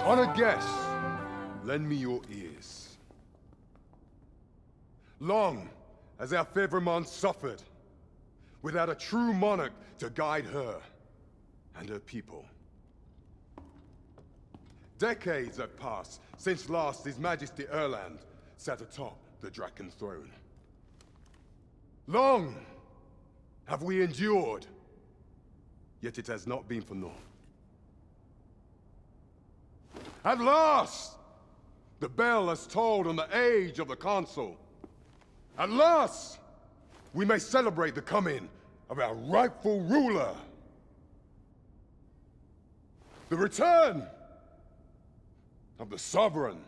Honored guests, lend me your ears. Long has our Fevrimond suffered, without a true monarch to guide her and her people. Decades have passed since last His Majesty Erland sat atop the Draken throne. Long have we endured, yet it has not been for naught. At last, the bell has tolled on the age of the Consul. At last, we may celebrate the coming of our rightful ruler. The return of the Sovereign.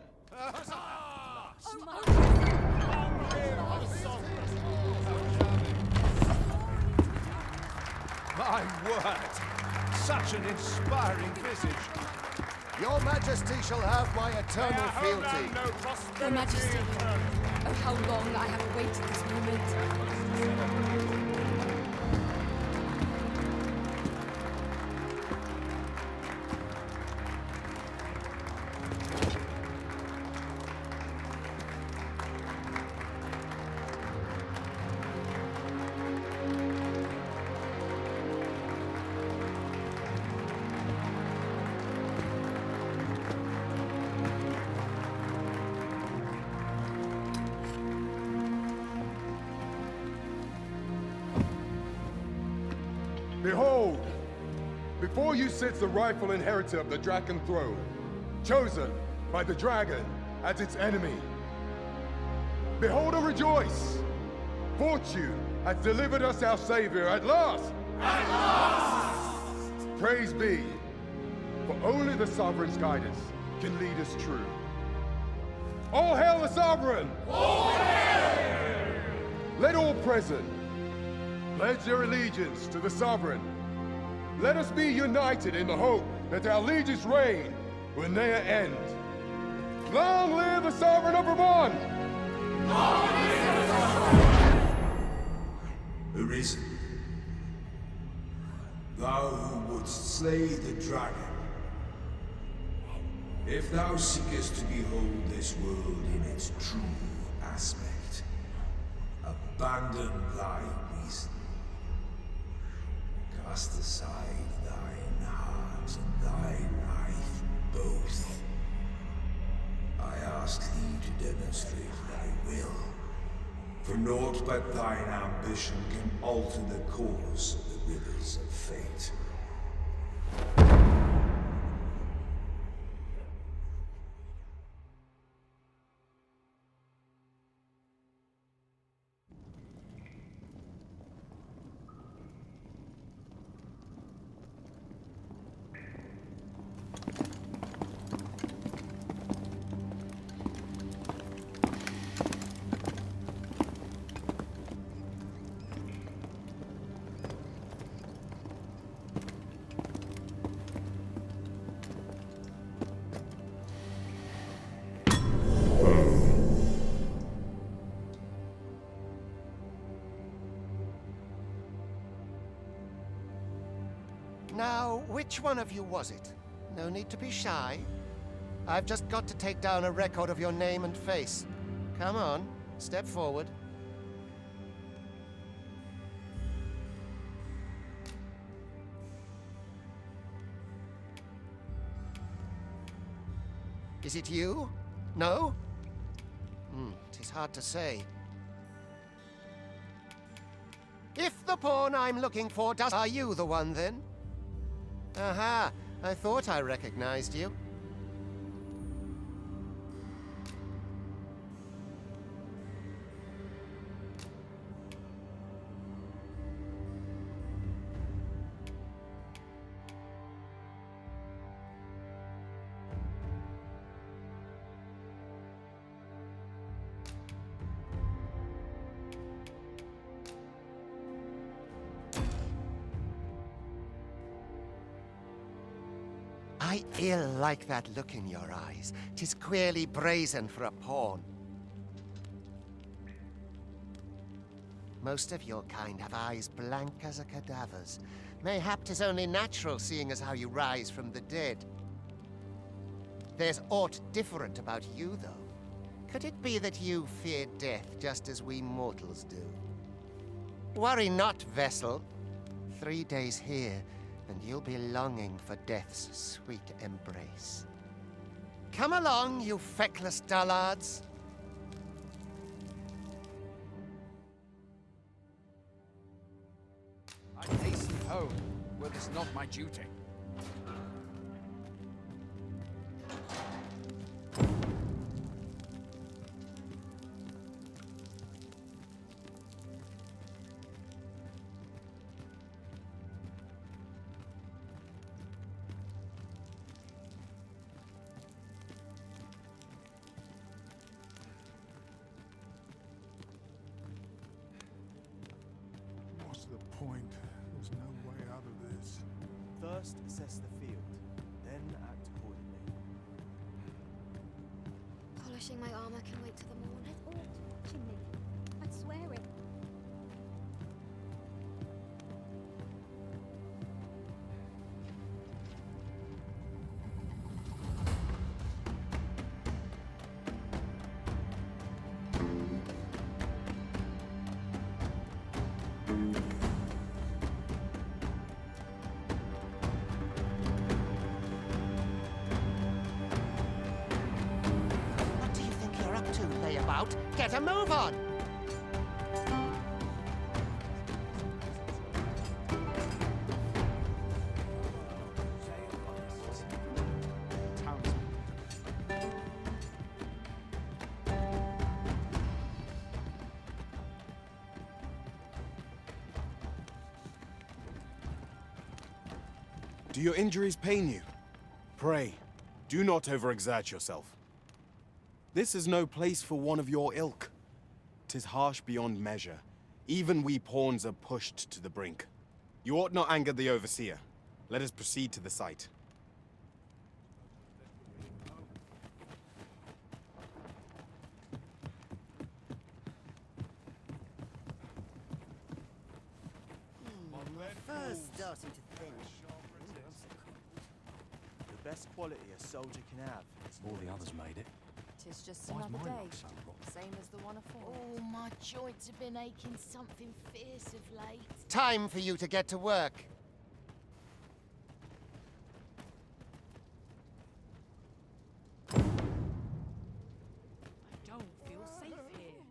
My word! Such an inspiring visage. Your Majesty shall have my eternal fealty. Your Majesty, oh how long I have awaited this moment. Behold, before you sits the rightful inheritor of the Draken throne, chosen by the dragon as its enemy. Behold and rejoice! Fortune has delivered us our savior at last! At last! Praise be, for only the Sovereign's guidance can lead us true. All hail the Sovereign! All hail! Let all present pledge their allegiance to the Sovereign. Let us be united in the hope that our liege's reign will ne'er end. Long live the Sovereign of Vermont! Long live the Sovereign! Arisen, thou who wouldst slay the dragon, if thou seekest to behold this world in its true aspect, abandon thy reason. Cast aside thine heart and thy life both. I ask thee to demonstrate thy will, for naught but thine ambition can alter the course of the rivers of fate. Now, which one of you was it? No need to be shy. I've just got to take down a record of your name and face. Come on, step forward. Is it you? No? 'Tis hard to say. If the pawn I'm looking for does... Are you the one, then? Aha! I thought I recognized you. I ill like that look in your eyes. 'Tis queerly brazen for a pawn. Most of your kind have eyes blank as a cadaver's. Mayhap 'tis only natural, seeing as how you rise from the dead. There's aught different about you, though. Could it be that you fear death just as we mortals do? Worry not, vessel. 3 days here, and you'll be longing for death's sweet embrace. Come along, you feckless dullards. I hasten home, were this not my duty. What's the point? There's no way out of this. First assess the field, then act accordingly. Polishing my armor can wait till the morning. Oh, touching me. I'd swear it. What do you think you're up to, layabout? Get a move on! Do your injuries pain you? Pray, do not overexert yourself. This is no place for one of your ilk. 'Tis harsh beyond measure. Even we pawns are pushed to the brink. You ought not anger the overseer. Let us proceed to the site. First starting to thin. The best quality a soldier can have. All the others made it. Tis just Why's another mine day. look so rotten? Same as the one afore. Oh, my joints have been aching something fierce of late. Time for you to get to work. I don't feel safe here.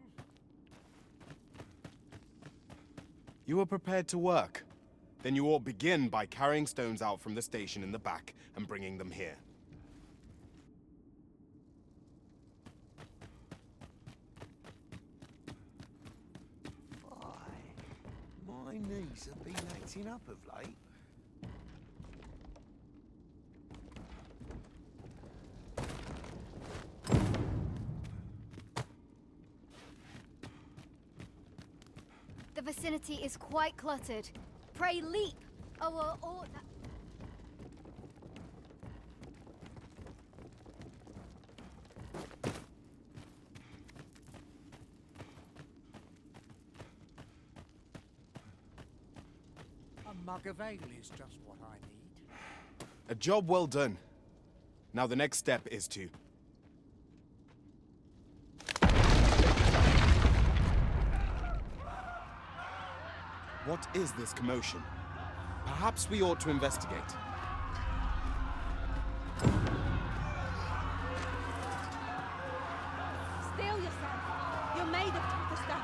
You are prepared to work. Then you ought begin by carrying stones out from the station in the back and bringing them here. My knees have been acting up of late. The vicinity is quite cluttered. Pray leap! Oh. A mug of ale is just what I need. A job well done. Now the next step is to... What is this commotion? Perhaps we ought to investigate. Steel yourself. You're made of tougher stuff.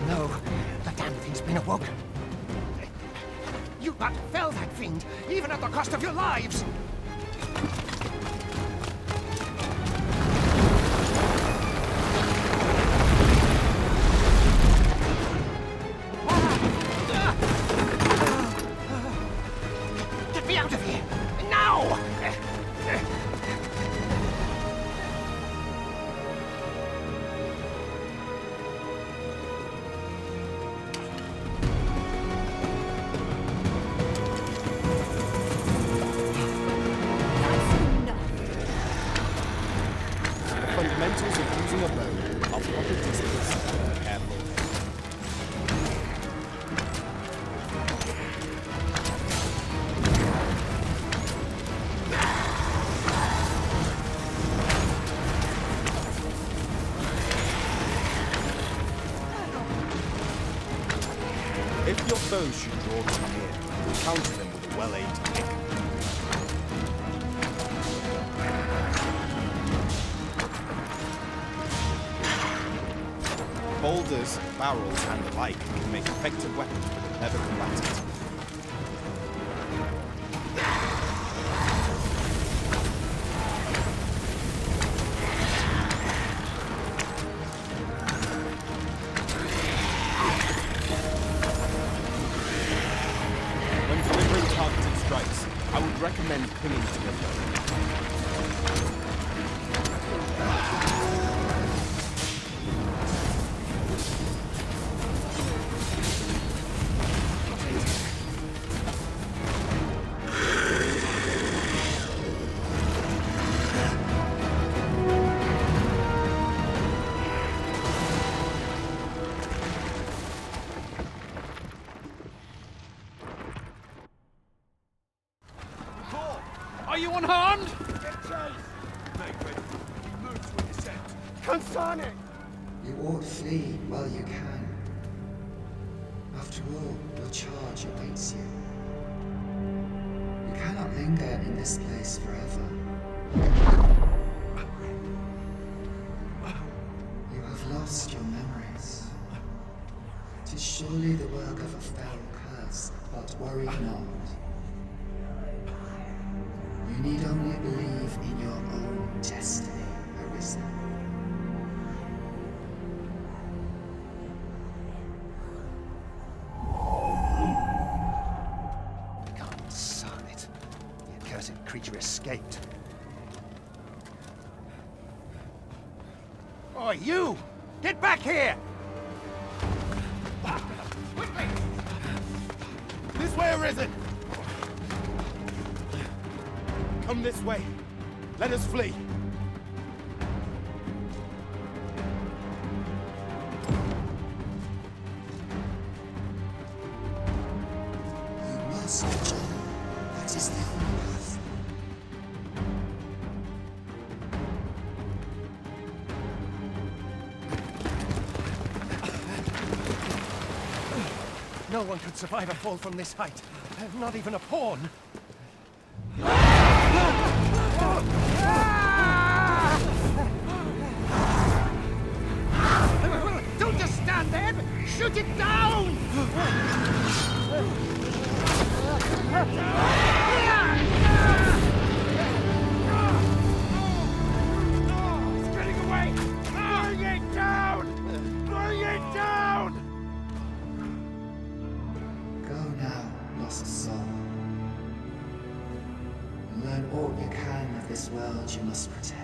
No, the damn thing's been awoken. You but fell that fiend, even at the cost of your lives! Get me out of here! Now! Proper distance. Careful. If your foes should draw too near, counter them with a well-aimed kick. Boulders, barrels, and the like can make effective weapons for the clever combatant. When delivering targeted strikes, I would recommend clinging to your foe. Are you unharmed? You ought flee while you can. After all, your charge awaits you. You cannot linger in this place forever. You have lost your memories. 'Tis surely the work of a fell curse, but worry not. You need only believe in your own destiny, Arisen. God son it. The accursed creature escaped. Oh, you! Get back here! This way, Arisen! Come this way. Let us flee. You must, John. That is the only path. No one could survive a fall from this height. Not even a pawn. Don't just stand there! Shoot it down! It's getting away! Bring it down! Bring it down! Go now, lost soul. Learn all you can of this world you must protect.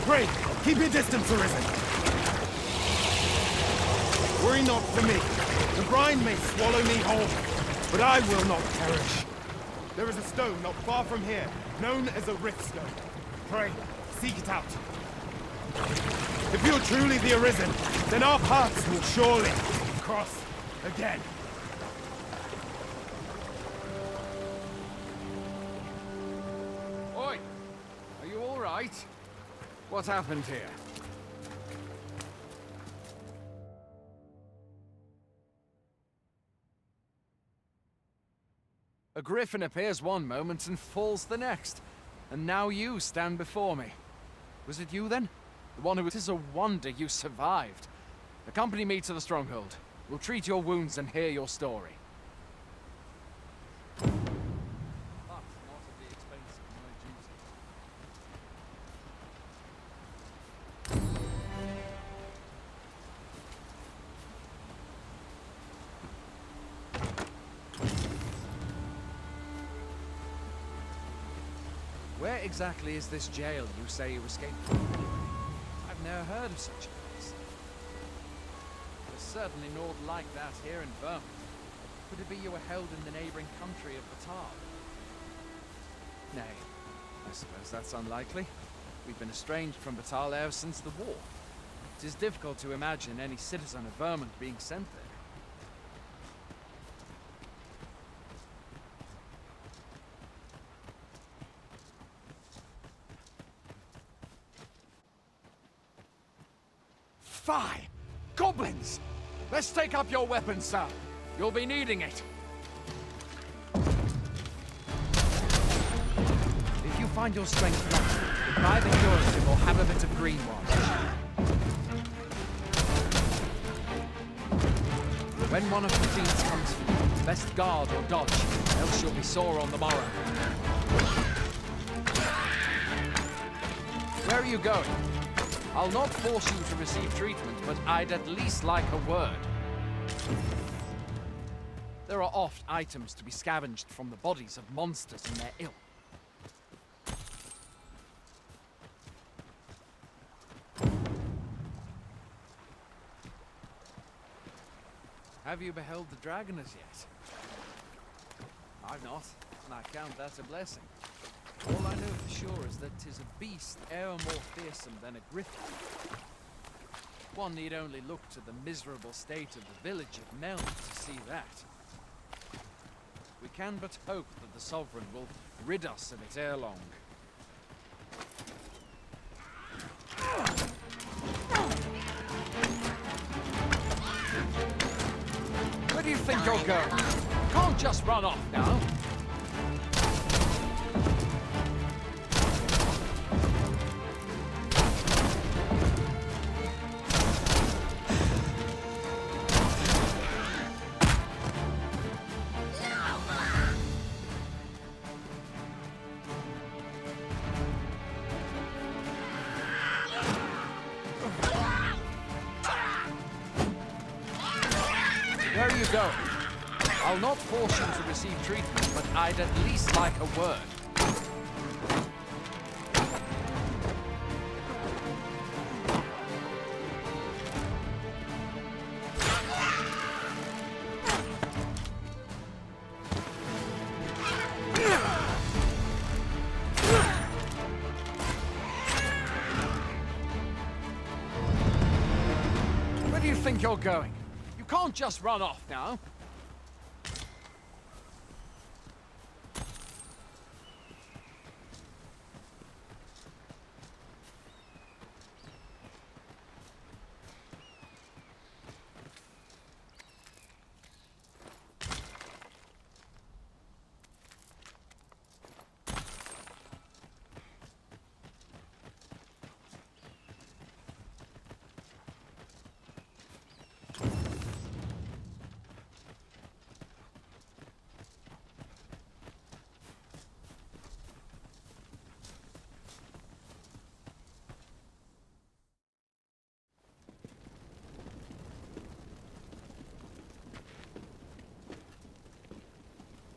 Pray, keep your distance, Arisen. Worry not for me. The brine may swallow me whole, but I will not perish. There is a stone not far from here, known as a Rift Stone. Pray, seek it out. If you're truly the Arisen, then our paths will surely cross again. Oi! Are you all right? What happened here? A griffin appears one moment and falls the next. And now you stand before me. Was it you then? The one who... It is a wonder you survived. Accompany me to the stronghold. We'll treat your wounds and hear your story. But not at the expense of my duty. Where exactly is this jail you say you escaped from? I've never heard of such a place. There's certainly naught like that here in Vermont. Could it be you were held in the neighboring country of Batal? Nay, I suppose that's unlikely. We've been estranged from Batal ever since the war. It is difficult to imagine any citizen of Vermont being sent there. Fie! Goblins! Let's take up your weapons, sir. You'll be needing it. If you find your strength lacking, buy the curative or have a bit of greenwash. When one of the fiends comes for you, best guard or dodge, else you'll be sore on the morrow. Where are you going? I'll not force you to receive treatment, but I'd at least like a word. There are oft items to be scavenged from the bodies of monsters and their ilk. Have you beheld the dragon as yet? I've not, and I count that a blessing. All I know for sure is that 'tis a beast e'er more fearsome than a griffin. One need only look to the miserable state of the village of Meln to see that. We can but hope that the Sovereign will rid us of it ere long. Where do you think you're going? You can't just run off now. Where are you going? I'll not force you to receive treatment, but I'd at least like a word. Where do you think you're going? You can't just run off now.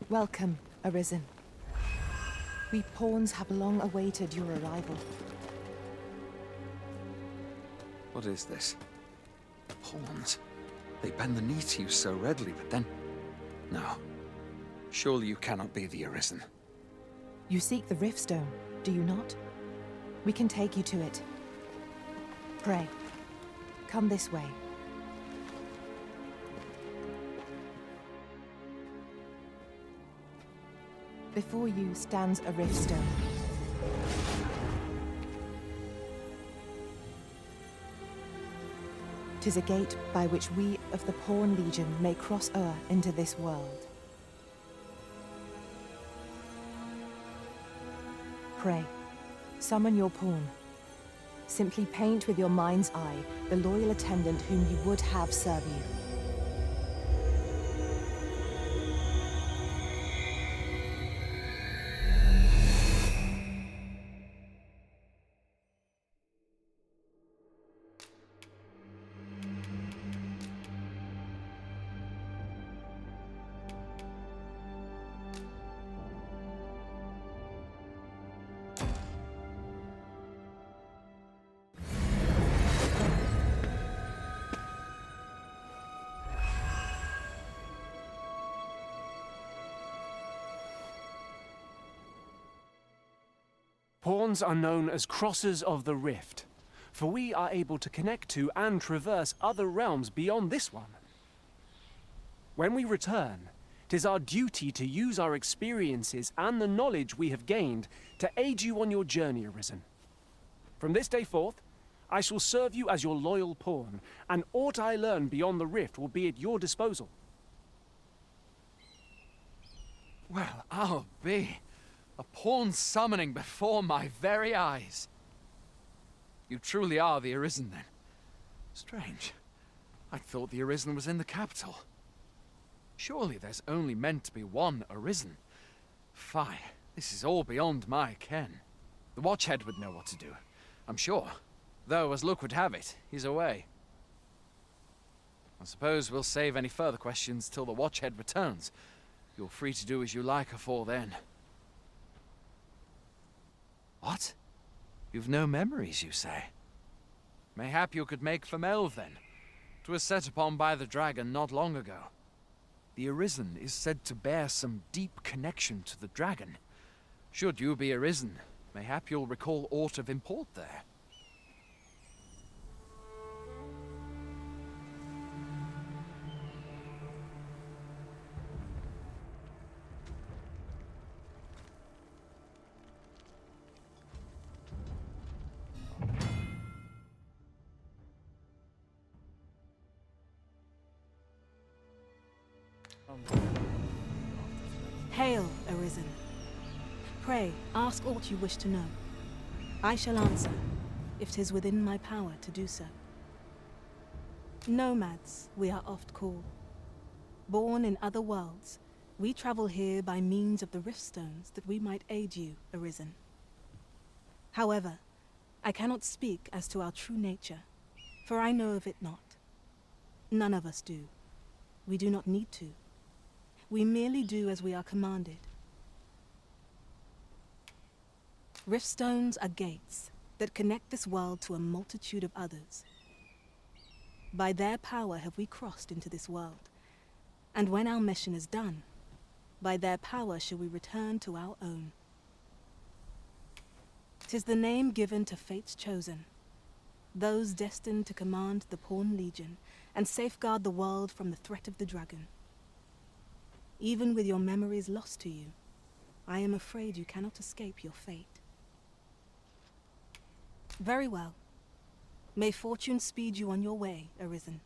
Welcome, Arisen. We pawns have long awaited your arrival. What is this? Pawns? They bend the knee to you so readily, but then... No. Surely you cannot be the Arisen. You seek the Riftstone, do you not? We can take you to it. Pray, come this way. Before you stands a Riftstone. Tis a gate by which we of the Pawn Legion may cross o'er into this world. Pray, summon your pawn. Simply paint with your mind's eye the loyal attendant whom you would have serve you. Pawns are known as Crossers of the Rift, for we are able to connect to and traverse other realms beyond this one. When we return, 'tis our duty to use our experiences and the knowledge we have gained to aid you on your journey, Arisen. From this day forth, I shall serve you as your loyal pawn, and aught I learn beyond the Rift will be at your disposal. Well, I'll be. A pawn summoning before my very eyes. You truly are the Arisen, then. Strange. I thought the Arisen was in the capital. Surely there's only meant to be one Arisen. Fie, this is all beyond my ken. The Watchhead would know what to do, I'm sure. Though, as luck would have it, he's away. I suppose we'll save any further questions till the Watchhead returns. You're free to do as you like afore then. What? You've no memories, you say? Mayhap you could make for Melve, then. 'Twas set upon by the dragon not long ago. The Arisen is said to bear some deep connection to the dragon. Should you be Arisen, mayhap you'll recall aught of import there. Hail, Arisen. Pray, ask aught you wish to know. I shall answer, if 'tis within my power to do so. Nomads, we are oft called. Born in other worlds, we travel here by means of the Riftstones that we might aid you, Arisen. However, I cannot speak as to our true nature, for I know of it not. None of us do. We do not need to. We merely do as we are commanded. Riftstones are gates that connect this world to a multitude of others. By their power have we crossed into this world, and when our mission is done, by their power shall we return to our own. 'Tis the name given to fate's chosen, those destined to command the Pawn Legion and safeguard the world from the threat of the dragon. Even with your memories lost to you, I am afraid you cannot escape your fate. Very well. May fortune speed you on your way, Arisen.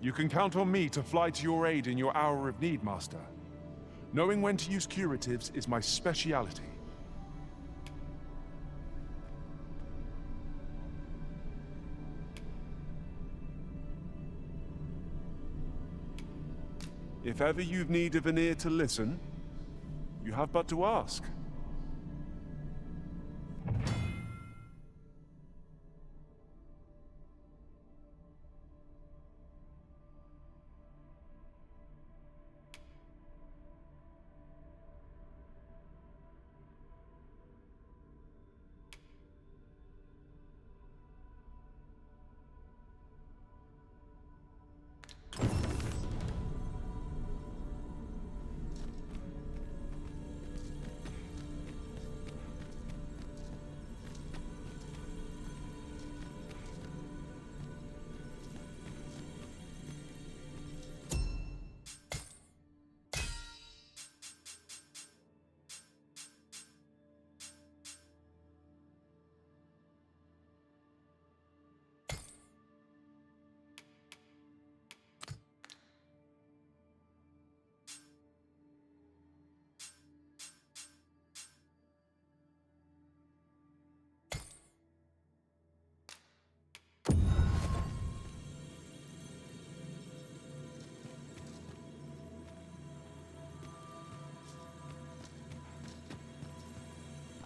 You can count on me to fly to your aid in your hour of need, Master. Knowing when to use curatives is my speciality. If ever you've need of an ear to listen, you have but to ask.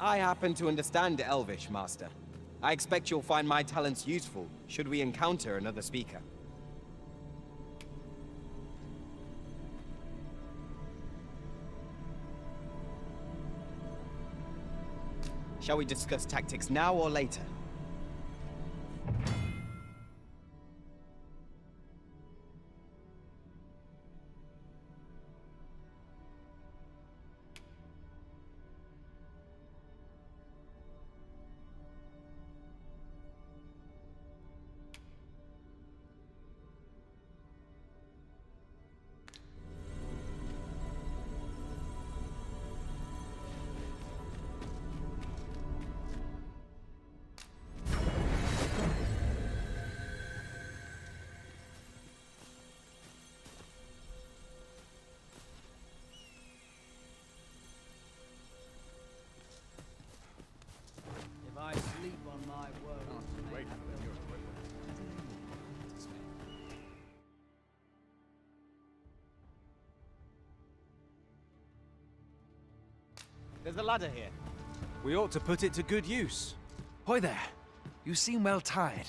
I happen to understand Elvish, Master. I expect you'll find my talents useful should we encounter another speaker. Shall we discuss tactics now or later? If I sleep on my world, wait for your equipment. There's a ladder here. We ought to put it to good use. Hoy there. You seem well tired.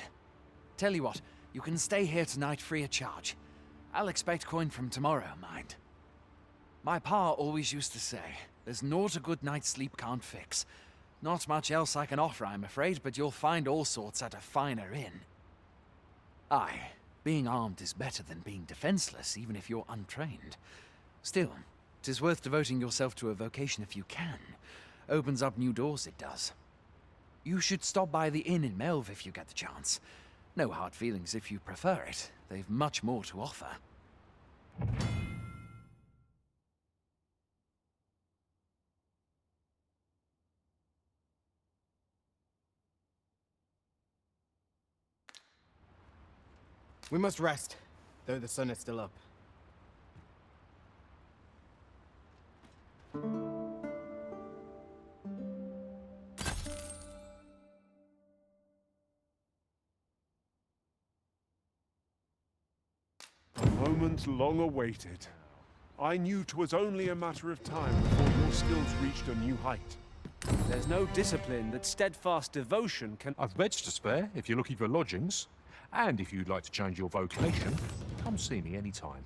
Tell you what, you can stay here tonight free of charge. I'll expect coin from tomorrow, mind. My pa always used to say, there's naught a good night's sleep can't fix. Not much else I can offer, I'm afraid, but you'll find all sorts at a finer inn. Aye, being armed is better than being defenseless, even if you're untrained. Still, 'tis worth devoting yourself to a vocation if you can. Opens up new doors, it does. You should stop by the inn in Melve if you get the chance. No hard feelings if you prefer it. They've much more to offer. We must rest, though the sun is still up. A moment long awaited. I knew 'twas only a matter of time before your skills reached a new height. There's no discipline that steadfast devotion can... I've beds to spare if you're looking for lodgings. And if you'd like to change your vocation, come see me anytime.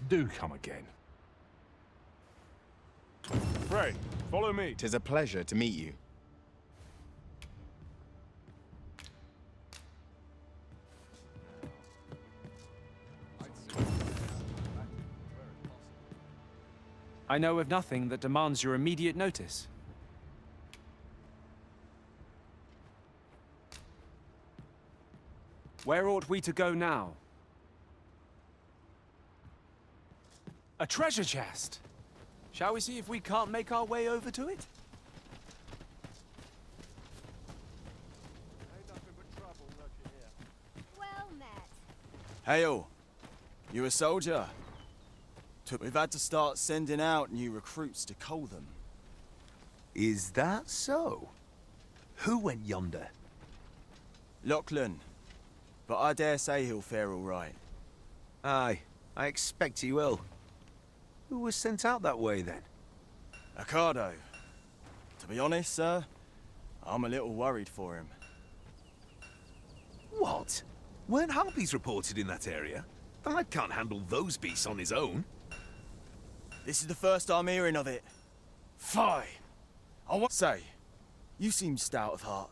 Do come again. Pray, follow me. 'Tis a pleasure to meet you. I know of nothing that demands your immediate notice. Where ought we to go now? A treasure chest! Shall we see if we can't make our way over to it? Well met. Hail! You a soldier? We've had to start sending out new recruits to Coltham. Is that so? Who went yonder? Lachlan. But I dare say he'll fare all right. Aye, I expect he will. Who was sent out that way, then? Accardo. To be honest, sir, I'm a little worried for him. What? Weren't harpies reported in that area? The lad can't handle those beasts on his own. This is the first I'm hearing of it. Fie! I want say, you seem stout of heart.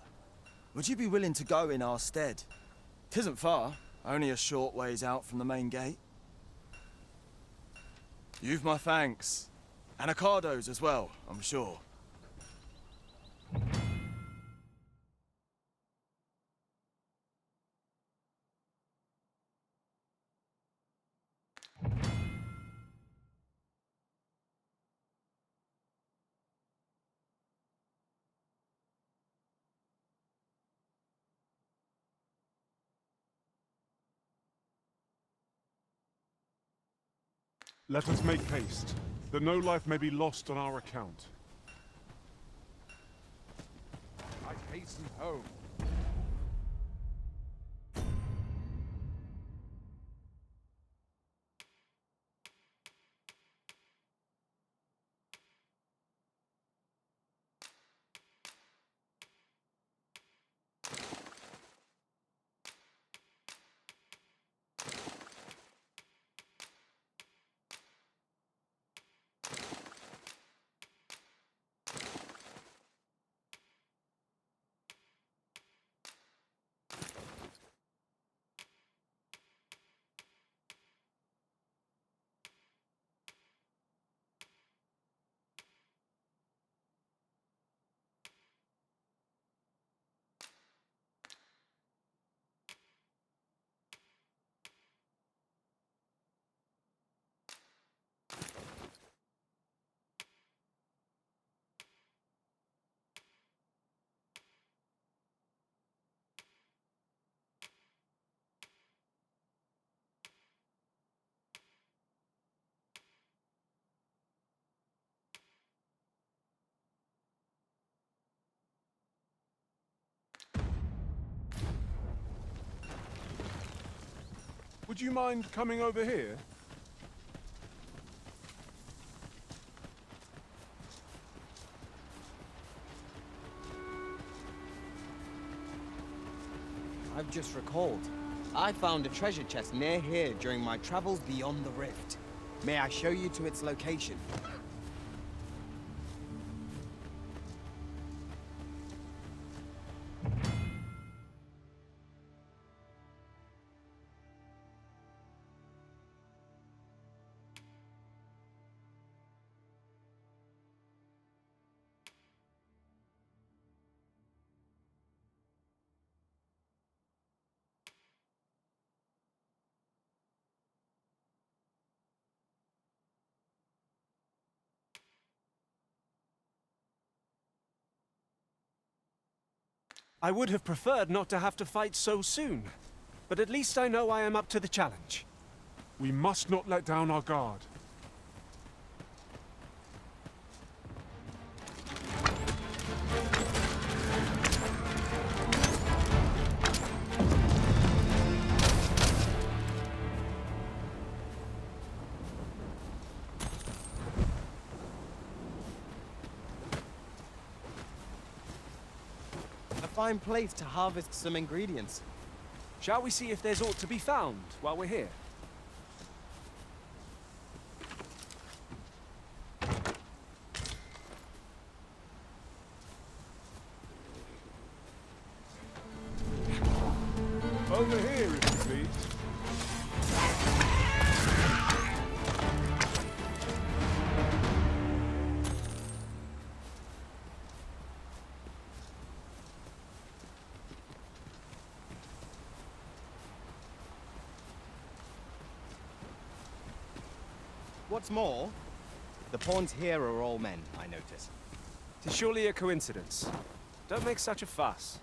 Would you be willing to go in our stead? 'Tisn't far, only a short ways out from the main gate. You've my thanks. And Accardo's as well, I'm sure. Let us make haste, that no life may be lost on our account. I hasten home. Would you mind coming over here? I've just recalled. I found a treasure chest near here during my travels beyond the rift. May I show you to its location? I would have preferred not to have to fight so soon, but at least I know I am up to the challenge. We must not let down our guard. A fine place to harvest some ingredients. Shall we see if there's aught to be found while we're here? Over here, if you please. What's more, the pawns here are all men, I notice. Tis surely a coincidence. Don't make such a fuss.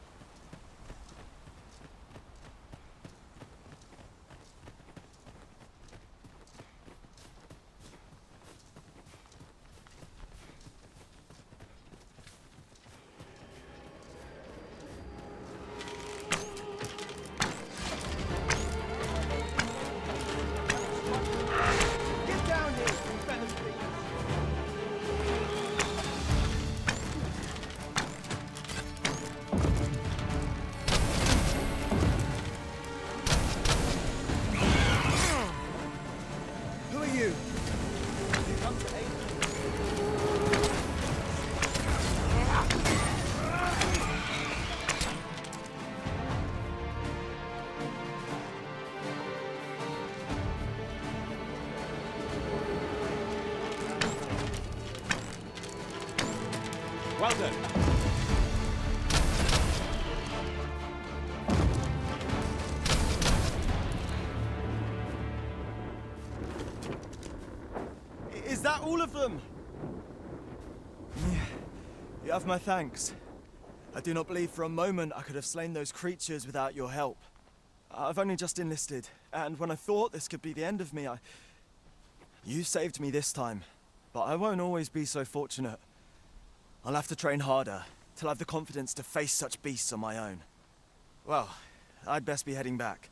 Well done. Is that all of them? You have my thanks. I do not believe for a moment I could have slain those creatures without your help. I've only just enlisted, and when I thought this could be the end of me, You saved me this time, but I won't always be so fortunate. I'll have to train harder, till I've the confidence to face such beasts on my own. Well, I'd best be heading back,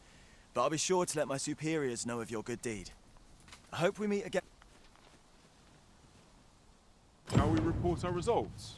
but I'll be sure to let my superiors know of your good deed. I hope we meet again. Shall we report our results?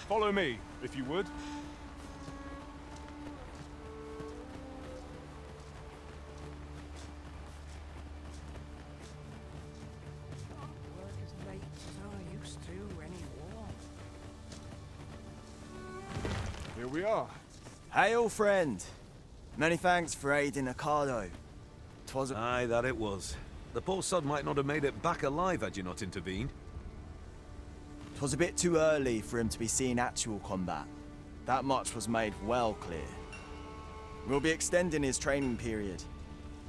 Follow me, if you would. Work as late as I used to anymore. Here we are. Hail, friend. Many thanks for aiding Ocado. 'Twas Aye, that it was. The poor sod might not have made it back alive had you not intervened. 'Twas a bit too early for him to be seeing actual combat. That much was made well clear. We'll be extending his training period.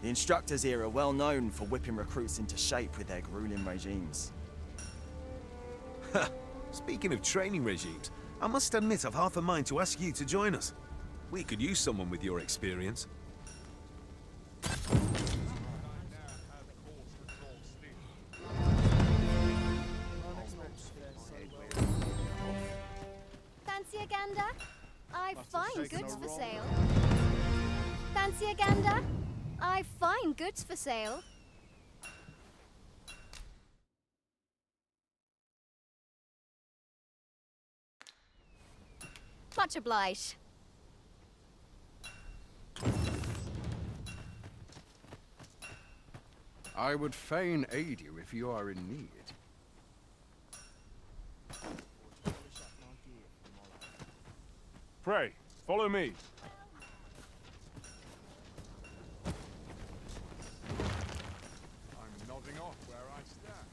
The instructors here are well known for whipping recruits into shape with their grueling regimes. Speaking of training regimes, I must admit I've half a mind to ask you to join us. We could use someone with your experience. Fancy a gander? I've fine goods for sale. Fancy a gander? I've fine goods for sale. Much obliged. I would fain aid you if you are in need. Pray, follow me. I'm nodding off where I stand.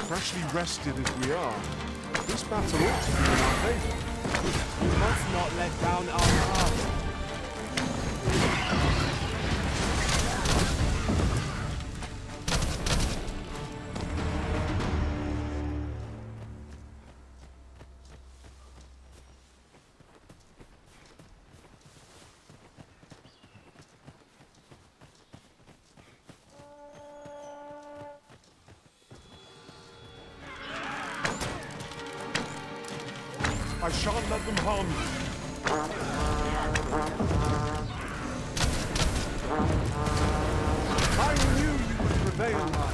Freshly rested as we are, this battle ought to be in our favour. We must not let down our guard. I shan't let them harm you. I knew you would prevail, man.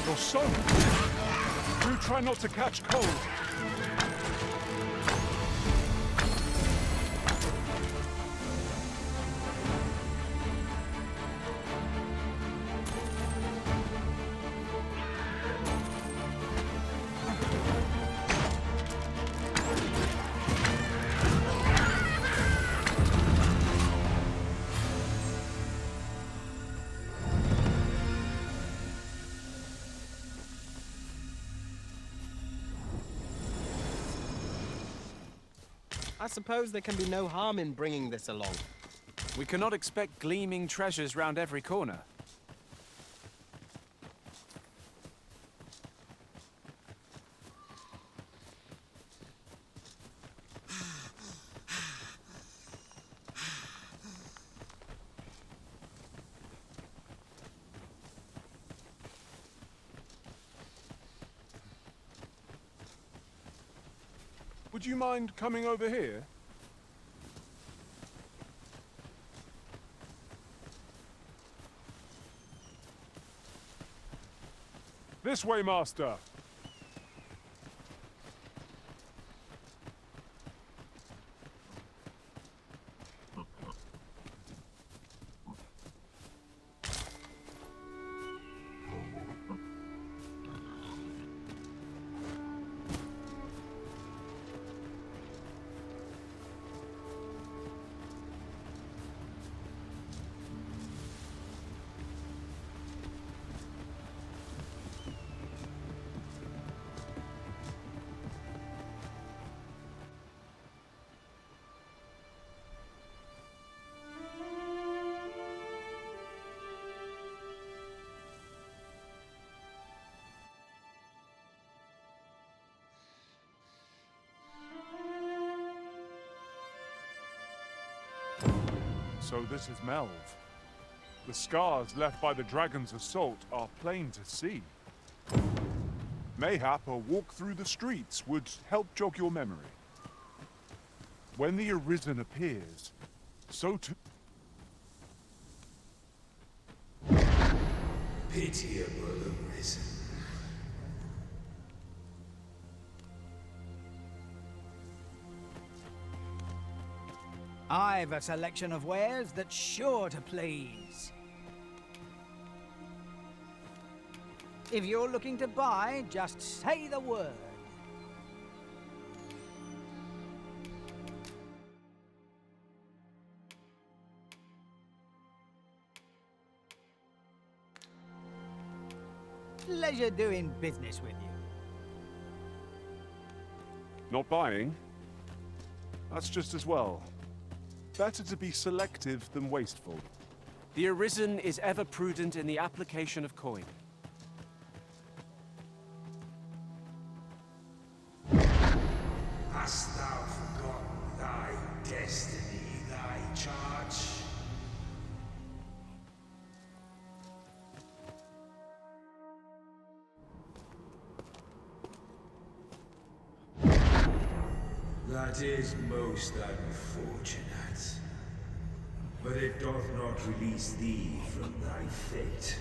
Your son. Do try not to catch cold. I suppose there can be no harm in bringing this along. We cannot expect gleaming treasures round every corner. Would you mind coming over here? This way, Master. So this is Melve. The scars left by the dragon's assault are plain to see. Mayhap a walk through the streets would help jog your memory. When the Arisen appears, so too... Pitiable Arisen. I've a selection of wares that's sure to please. If you're looking to buy, just say the word. Pleasure doing business with you. Not buying? That's just as well. Better to be selective than wasteful. The Arisen is ever prudent in the application of coin. Hast thou forgotten thy destiny, thy charge? That is most unfortunate. But it doth not release thee from thy fate.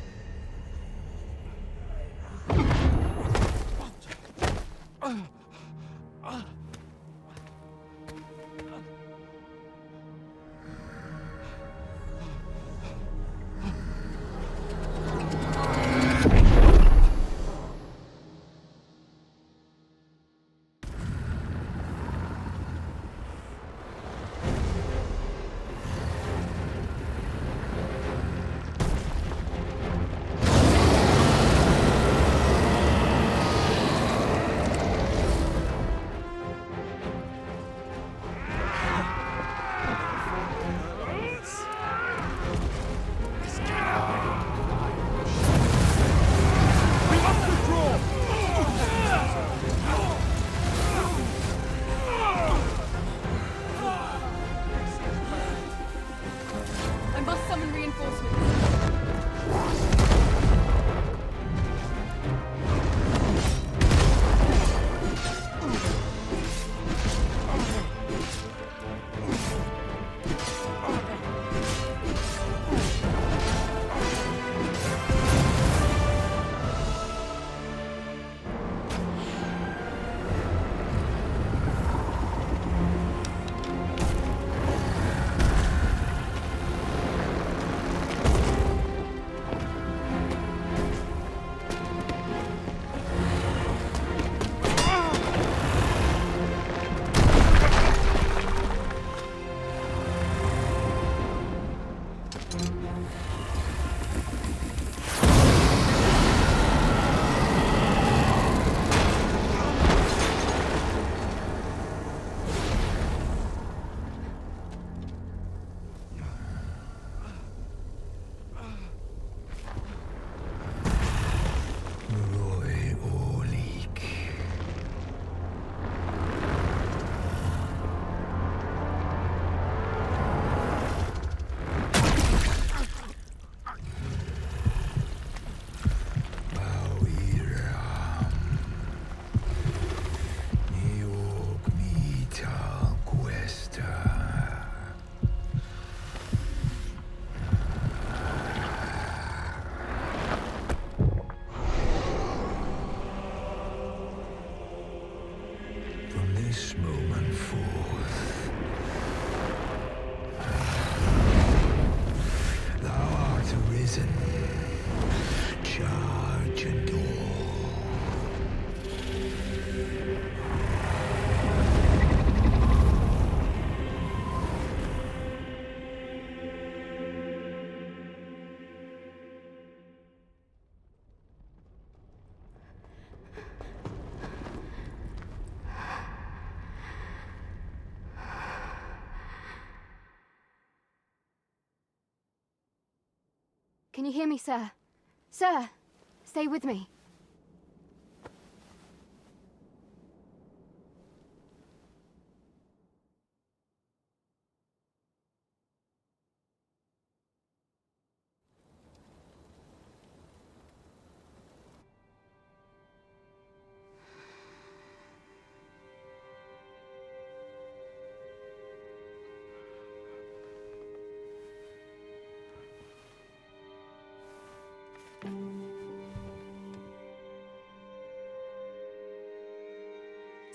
From this moment forth, thou art arisen. Charge and all. Can you hear me, sir? Sir, stay with me.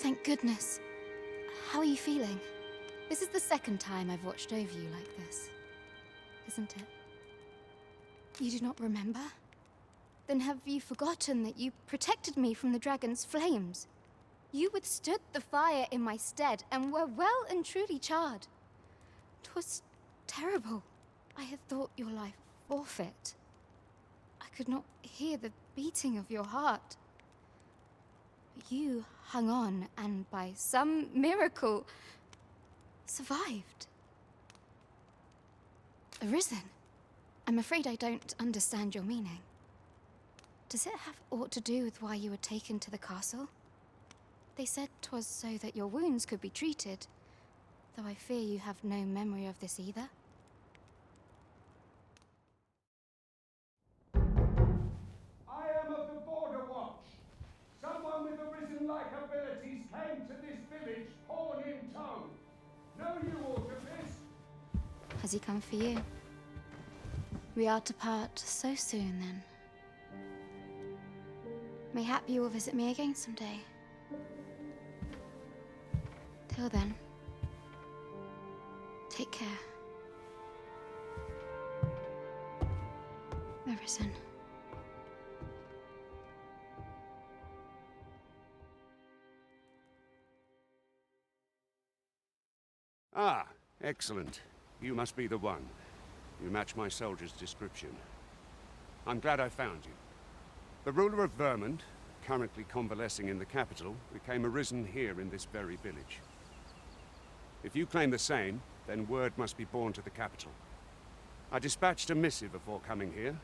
Thank goodness. How are you feeling? This is the second time I've watched over you like this, isn't it? You do not remember? Then have you forgotten that you protected me from the dragon's flames? You withstood the fire in my stead and were well and truly charred. 'Twas terrible. I had thought your life forfeit. I could not hear the beating of your heart. But you hung on and by some miracle survived. Arisen? I'm afraid I don't understand your meaning. Does it have aught to do with why you were taken to the castle? They said 'twas so that your wounds could be treated, though I fear you have no memory of this either. I am of the Border Watch. Someone with arisen-like abilities came to this village, horn in tow. Know you aught of this? Has he come for you? We are to part so soon, then. Mayhap you will visit me again someday. Till then, take care. Arisen. Ah, excellent. You must be the one. You match my soldier's description. I'm glad I found you. The ruler of Vermund, currently convalescing in the capital, became arisen here in this very village. If you claim the same, then word must be borne to the capital. I dispatched a missive before coming here,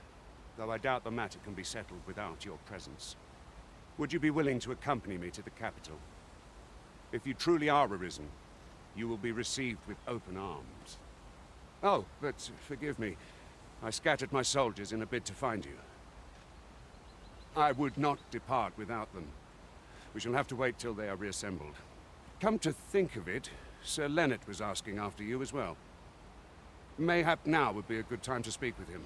though I doubt the matter can be settled without your presence. Would you be willing to accompany me to the capital? If you truly are arisen, you will be received with open arms. Oh, but forgive me. I scattered my soldiers in a bid to find you. I would not depart without them. We shall have to wait till they are reassembled. Come to think of it, Sir Leonard was asking after you as well. Mayhap now would be a good time to speak with him.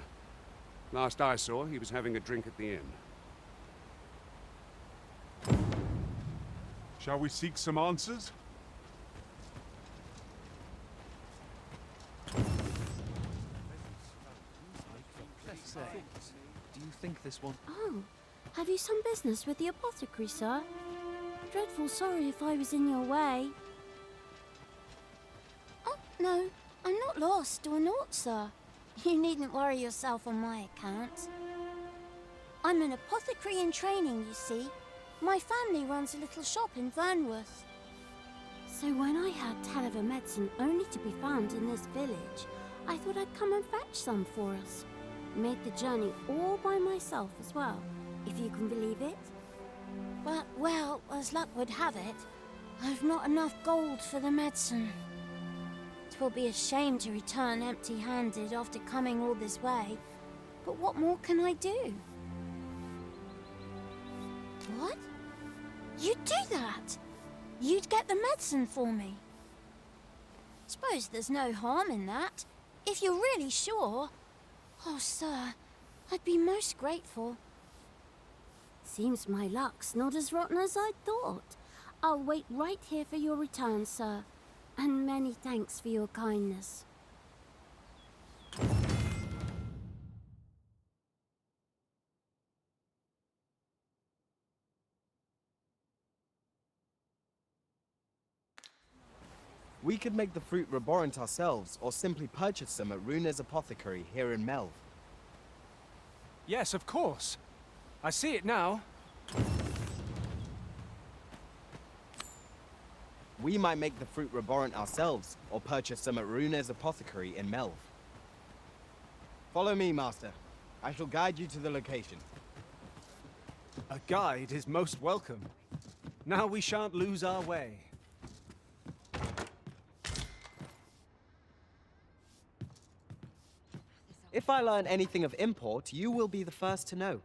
Last I saw, he was having a drink at the inn. Shall we seek some answers? Do you think this one? Oh, have you some business with the apothecary, sir? Dreadful sorry if I was in your way. Oh, no, I'm not lost or naught, sir. You needn't worry yourself on my account. I'm an apothecary in training, you see. My family runs a little shop in Vernworth. So when I heard tell of a medicine only to be found in this village, I thought I'd come and fetch some for us. Made the journey all by myself as well, if you can believe it. But, well, as luck would have it, I've not enough gold for the medicine. 'Twill be a shame to return empty-handed after coming all this way, but what more can I do? What? You'd do that? You'd get the medicine for me? Suppose there's no harm in that, if you're really sure. Oh, sir, I'd be most grateful. Seems my luck's not as rotten as I thought. I'll wait right here for your return, sir. And many thanks for your kindness. We could make the fruit Reborant ourselves, or simply purchase them at Runa's Apothecary here in Melve. Yes, of course. I see it now. We might make the fruit Reborant ourselves, or purchase them at Runa's Apothecary in Melve. Follow me, Master. I shall guide you to the location. A guide is most welcome. Now we shan't lose our way. If I learn anything of import, you will be the first to know.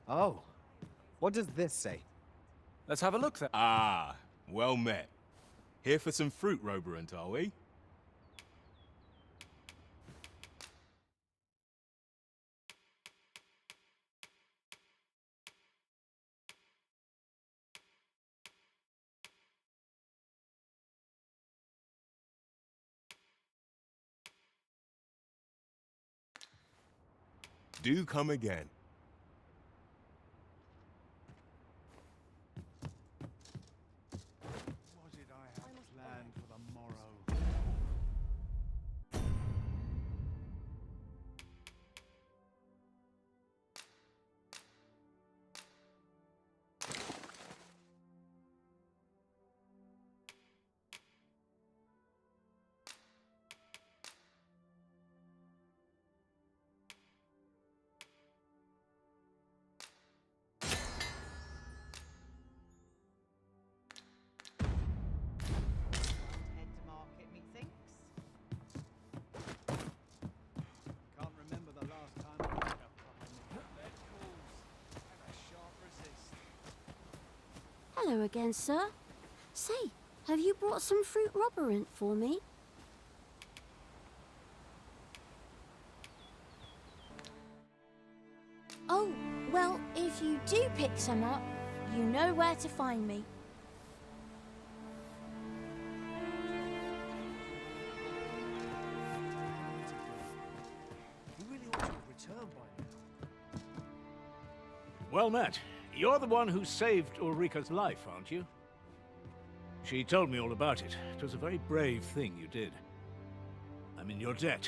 Oh, what does this say? Let's have a look then. Ah, well met. Here for some fruit, Roborant, are we? Do come again. What did I have planned for the morrow? Hello again, sir. Say, have you brought some fruit Roborant for me? Oh, well, if you do pick some up, you know where to find me. You really ought to have returned by now. Well met. You're the one who saved Ulrika's life, aren't you? She told me all about it. It was a very brave thing you did. I'm in your debt.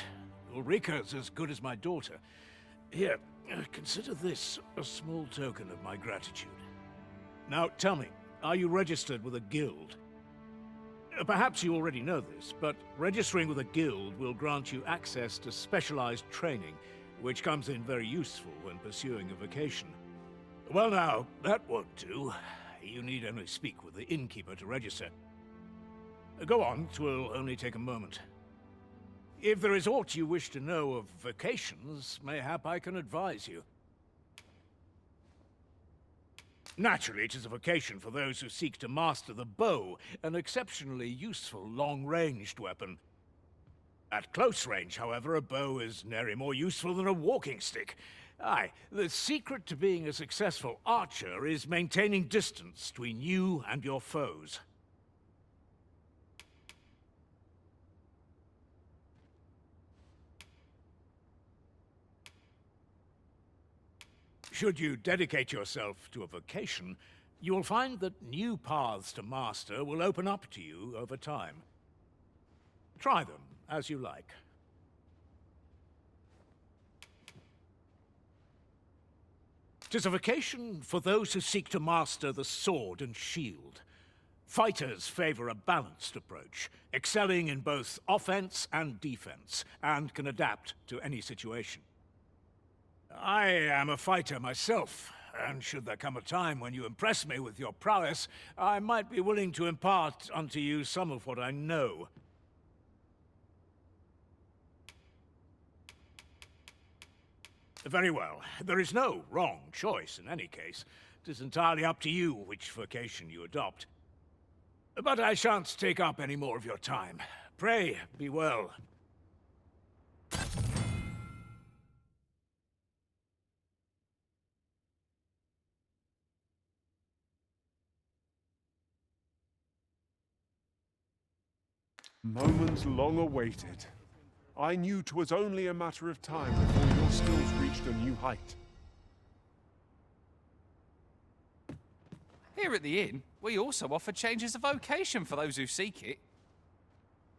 Ulrika's as good as my daughter. Here, consider this a small token of my gratitude. Now, tell me, are you registered with a guild? Perhaps you already know this, but registering with a guild will grant you access to specialized training, which comes in very useful when pursuing a vocation. Well now, that won't do. You need only speak with the innkeeper to register. Go on, 'twill only take a moment. If there is aught you wish to know of vocations, mayhap I can advise you. Naturally, it is a vocation for those who seek to master the bow, an exceptionally useful long-ranged weapon. At close range, however, a bow is nary more useful than a walking stick. Aye, the secret to being a successful archer is maintaining distance between you and your foes. Should you dedicate yourself to a vocation, you will find that new paths to master will open up to you over time. Try them as you like. 'Tis a vocation for those who seek to master the sword and shield. Fighters favor a balanced approach, excelling in both offense and defense, and can adapt to any situation. I am a fighter myself, and should there come a time when you impress me with your prowess, I might be willing to impart unto you some of what I know. Very well. There is no wrong choice in any case. It is entirely up to you which vocation you adopt. But I shan't take up any more of your time. Pray, be well. Moments long awaited. I knew 'twas only a matter of time before your skills reached a new height. Here at the inn, we also offer changes of vocation for those who seek it.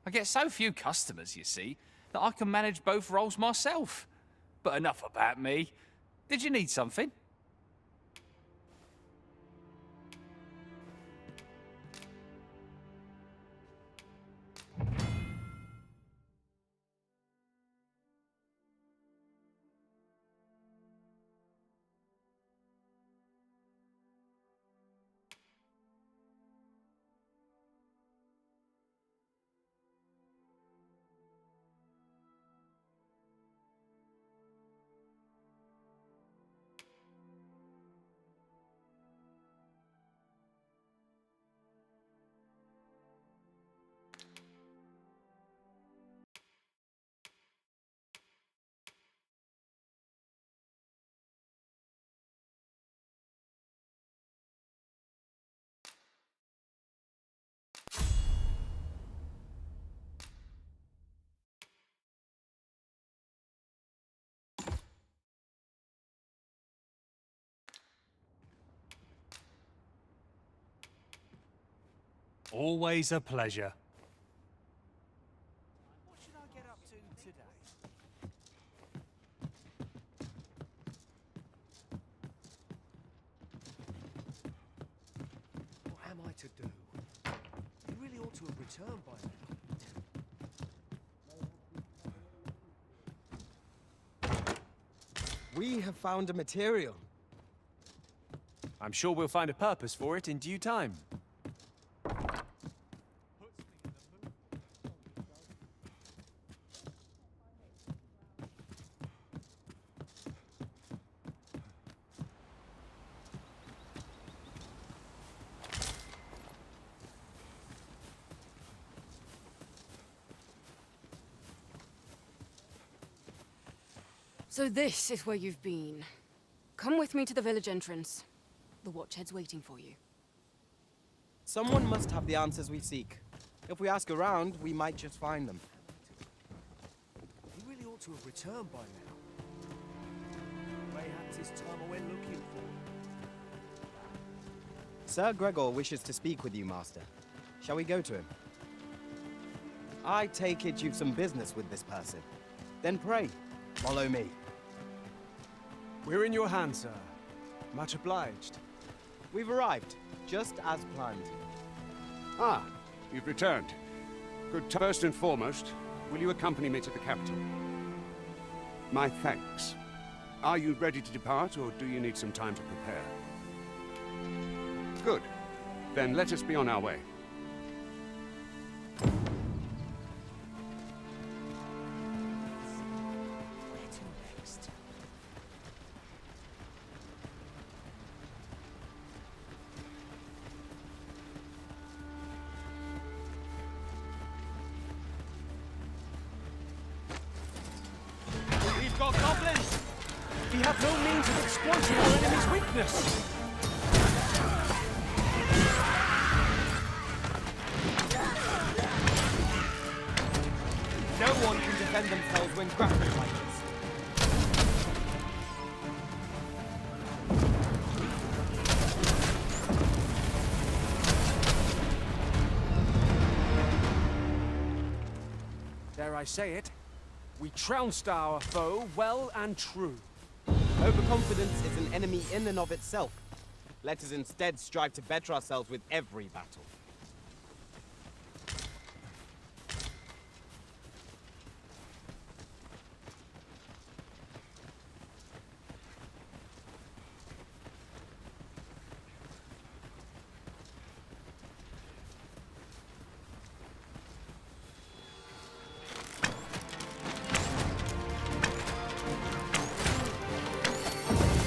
I get so few customers, you see, that I can manage both roles myself. But enough about me. Did you need something? Always a pleasure. What should I get up to today? What am I to do? You really ought to have returned by now. We have found a material. I'm sure we'll find a purpose for it in due time. So this is where you've been. Come with me to the village entrance. The Watchhead's waiting for you. Someone must have the answers we seek. If we ask around, we might just find them. You really ought to have returned by now. Mayhaps it's time I went looking for him. Sir Gregor wishes to speak with you, Master. Shall we go to him? I take it you've some business with this person. Then pray, follow me. We're in your hands, sir. Much obliged. We've arrived, just as planned. Ah, you've returned. Good. First and foremost, will you accompany me to the capital? My thanks. Are you ready to depart, or do you need some time to prepare? Good. Then let us be on our way. We've got goblins! We have no means of exploiting our enemy's weakness! No one can defend themselves when grappled like this. dare I say it. We trounced our foe well and true. Overconfidence is an enemy in and of itself. Let us instead strive to better ourselves with every battle.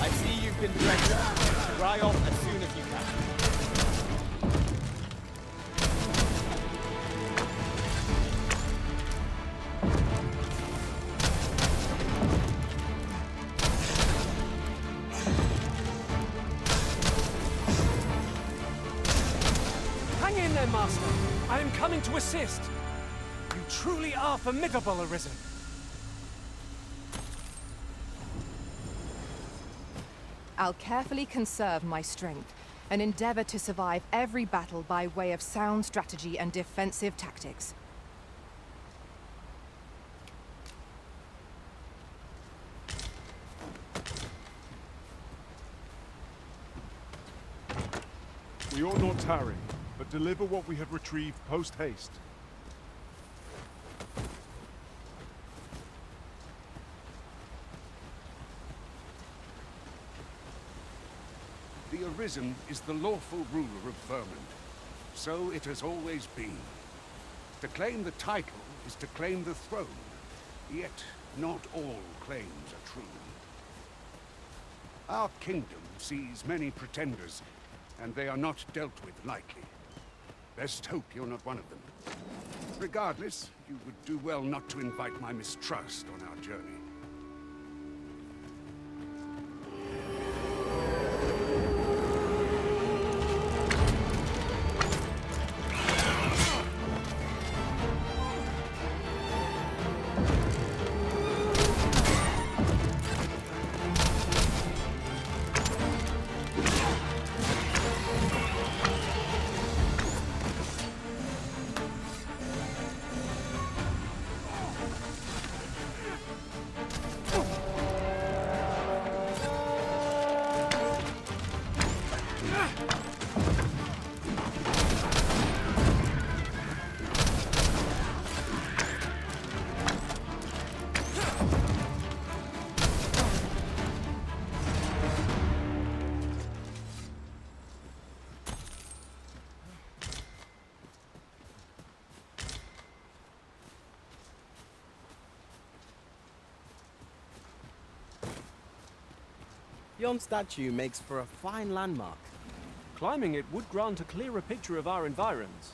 I see you've been drenched. Dry off as soon as you can. Hang in there, Master. I am coming to assist. You truly are formidable, Arisen. I'll carefully conserve my strength and endeavor to survive every battle by way of sound strategy and defensive tactics. We ought not tarry, but deliver what we have retrieved post-haste. The Arisen is the lawful ruler of Vermund. So it has always been. To claim the title is to claim the throne. Yet, not all claims are true. Our kingdom sees many pretenders, and they are not dealt with lightly. Best hope you're not one of them. Regardless, you would do well not to invite my mistrust on our journey. Yon statue makes for a fine landmark. Climbing it would grant a clearer picture of our environs.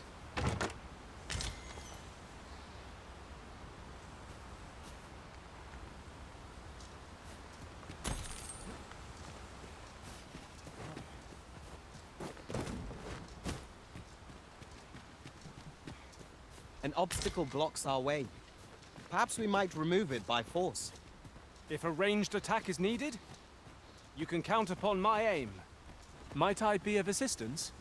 An obstacle blocks our way. Perhaps we might remove it by force. If a ranged attack is needed, you can count upon my aim. Might I be of assistance?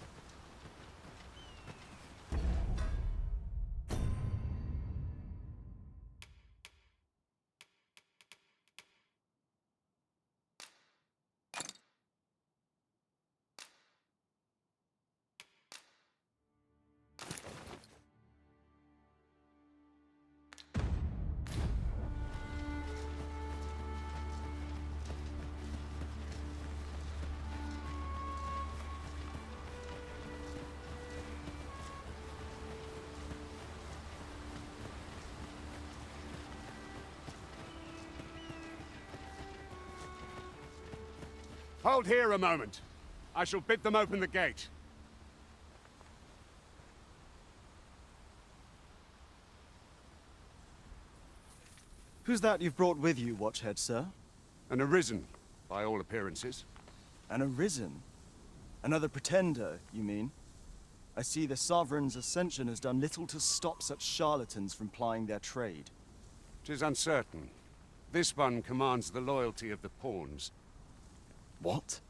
Hold here a moment. I shall bid them open the gate. Who's that you've brought with you, Watchhead, sir? An Arisen, by all appearances. An Arisen? Another pretender, you mean? I see the Sovereign's ascension has done little to stop such charlatans from plying their trade. 'Tis uncertain. This one commands the loyalty of the pawns. What?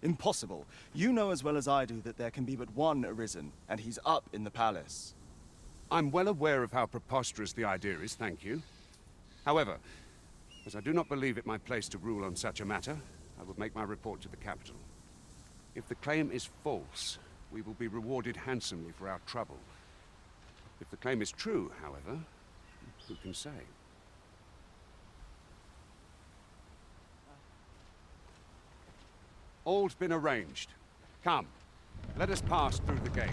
Impossible. You know as well as I do that there can be but one Arisen, and he's up in the palace. I'm well aware of how preposterous the idea is, thank you. However, as I do not believe it my place to rule on such a matter, I will make my report to the capital. If the claim is false, we will be rewarded handsomely for our trouble. If the claim is true, however, who can say? All's been arranged. Come, let us pass through the gate.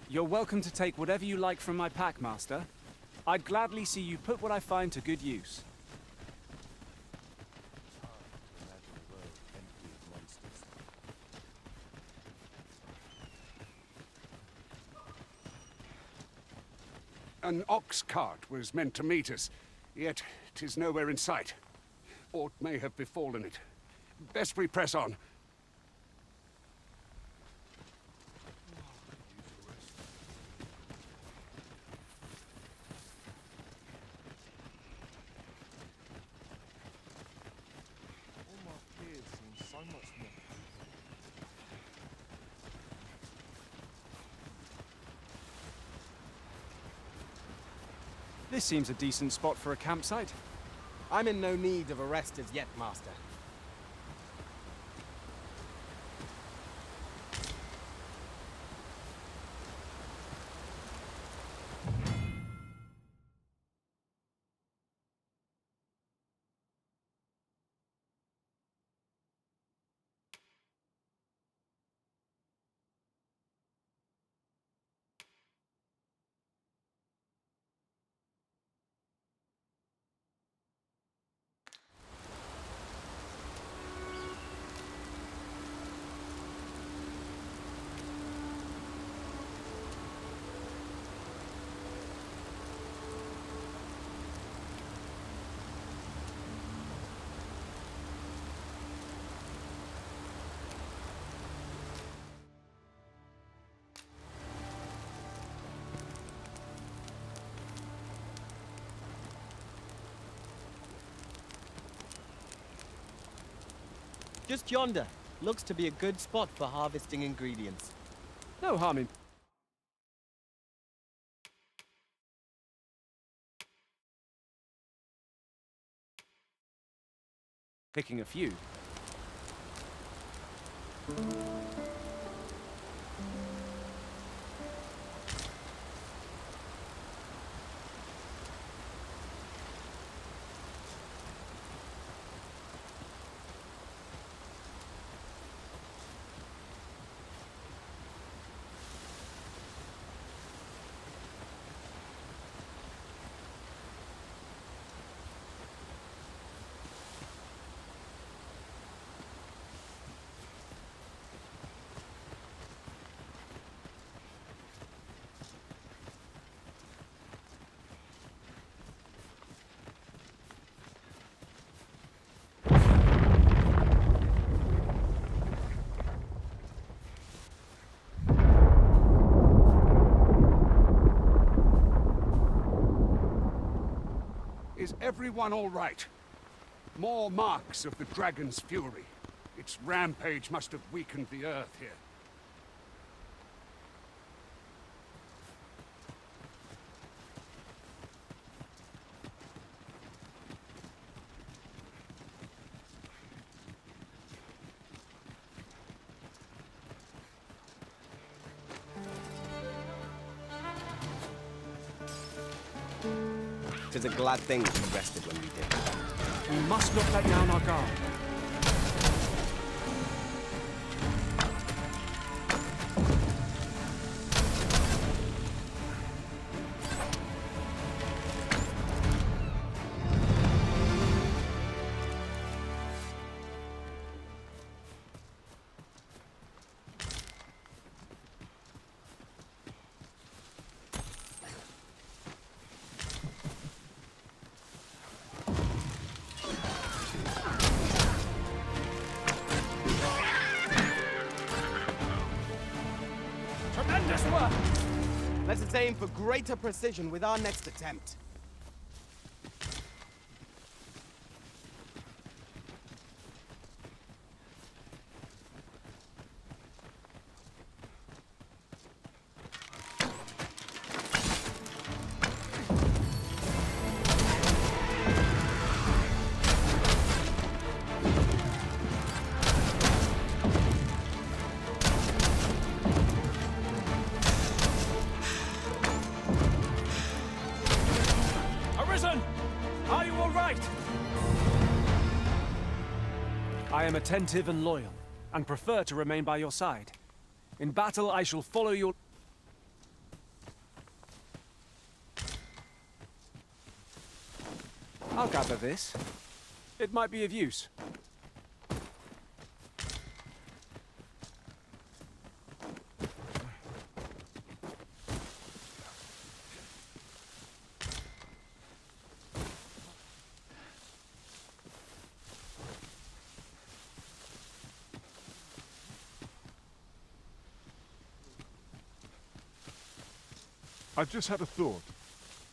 You're welcome to take whatever you like from my pack, Master. I'd gladly see you put what I find to good use. An ox cart was meant to meet us, yet 'tis nowhere in sight. Aught may have befallen it. Best we press on. This seems a decent spot for a campsite. I'm in no need of a rest as yet, Master. Just yonder. Looks to be a good spot for harvesting ingredients. No harm in... picking a few. Is everyone all right? More marks of the dragon's fury. Its rampage must have weakened the earth here. It is a glad thing we rested when we did. We must not let down our guard. Let us aim for greater precision with our next attempt. I am attentive and loyal, and prefer to remain by your side. In battle, I shall follow your... I'll gather this. It might be of use. I've just had a thought.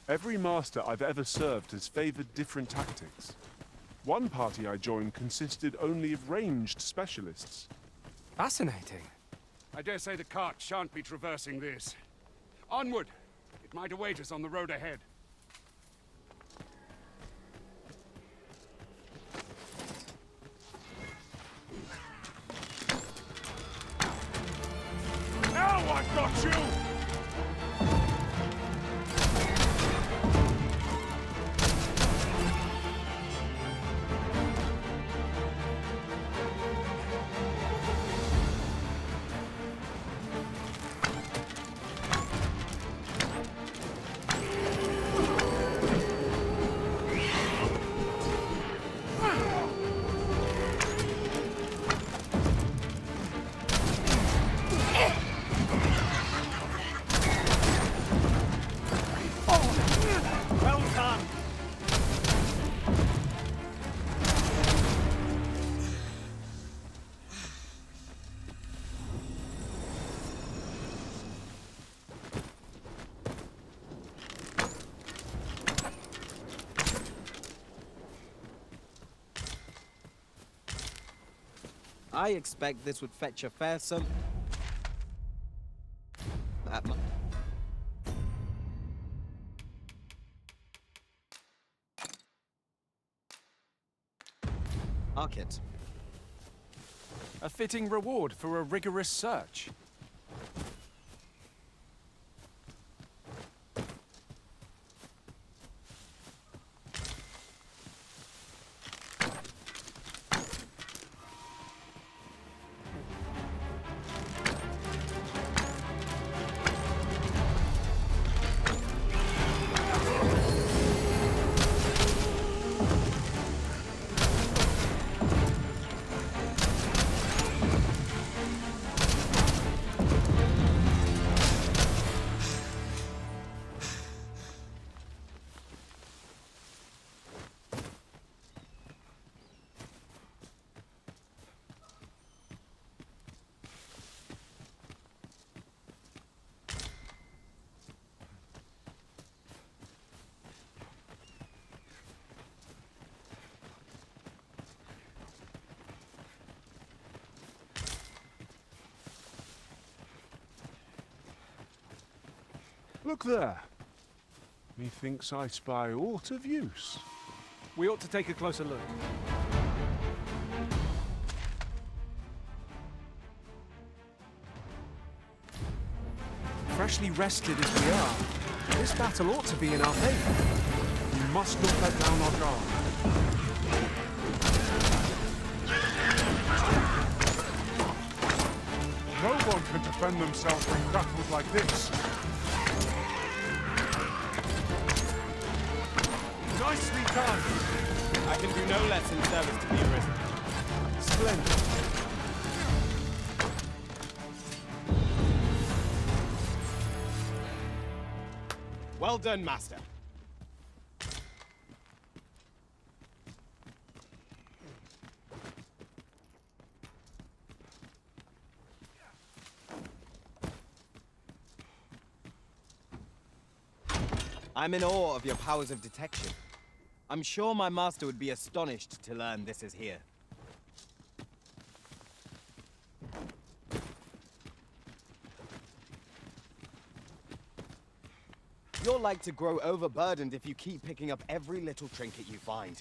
Every master I've ever served has favored different tactics. One party I joined consisted only of ranged specialists. Fascinating. I dare say the cart shan't be traversing this. Onward! It might await us on the road ahead. Now I've got you! I expect this would fetch a fair sum. Market. A fitting reward for a rigorous search. Look there. Methinks I spy aught of use. We ought to take a closer look. Freshly rested as we are, this battle ought to be in our favor. We must not let down our guard. No one can defend themselves from battles like this. Nicely done! I can do no less in service to the Arisen. Splendid. Well done, Master. I'm in awe of your powers of detection. I'm sure my master would be astonished to learn this is here. You're like to grow overburdened if you keep picking up every little trinket you find.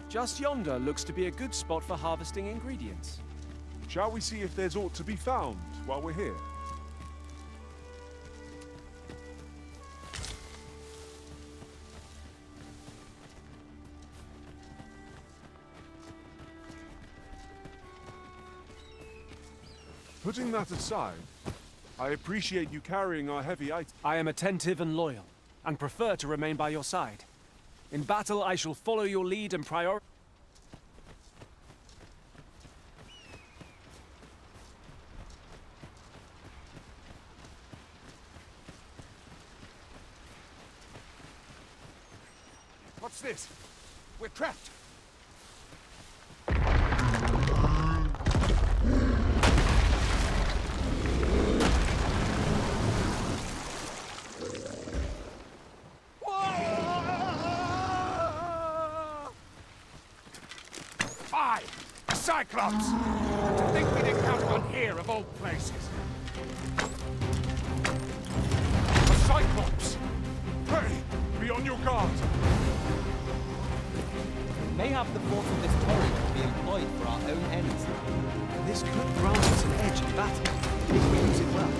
Just yonder looks to be a good spot for harvesting ingredients. Shall we see if there's aught to be found while we're here? Putting that aside, I appreciate you carrying our heavy items. I am attentive and loyal, and prefer to remain by your side. In battle, I shall follow your lead and prioritize. What's this? We're trapped. Cyclops! To think we'd encounter one here of all places. A Cyclops! Pray, be on your guard! Mayhap the force of this torrent will be employed for our own ends. This could grant us an edge in battle, if we use it well.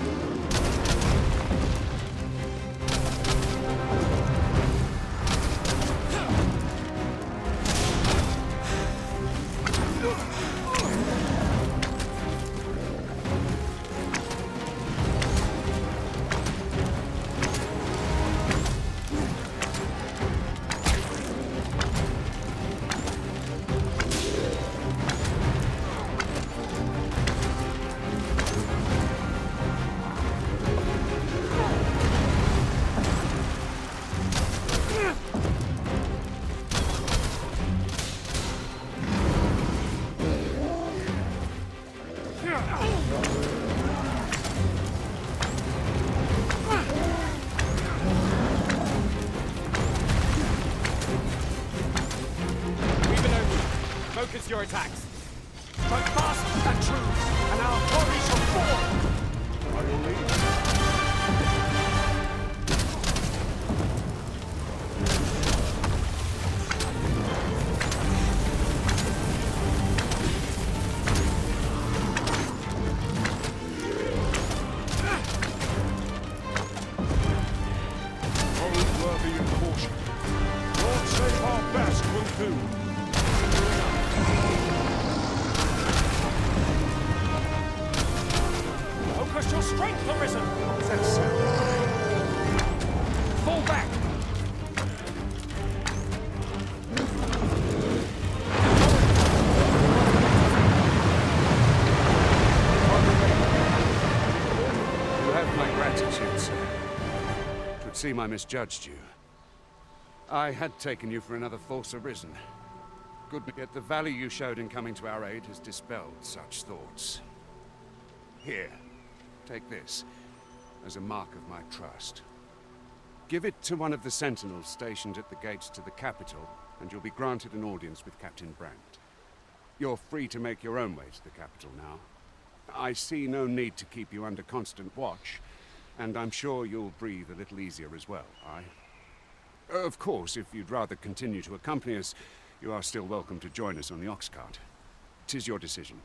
Focus your attacks. Strike fast and true, and our quarry shall fall! I will lead. Hold worthy and caution. Lord save our best will do. Focus your strength, Arisen! That's so. Fall back! You have my gratitude, sir. Could seem I misjudged you. I had taken you for another false Arisen. Good, yet the value you showed in coming to our aid has dispelled such thoughts. Here, take this, as a mark of my trust. Give it to one of the sentinels stationed at the gates to the capital, and you'll be granted an audience with Captain Brandt. You're free to make your own way to the capital now. I see no need to keep you under constant watch, and I'm sure you'll breathe a little easier as well, aye? Of course, if you'd rather continue to accompany us, you are still welcome to join us on the ox cart. 'Tis your decision.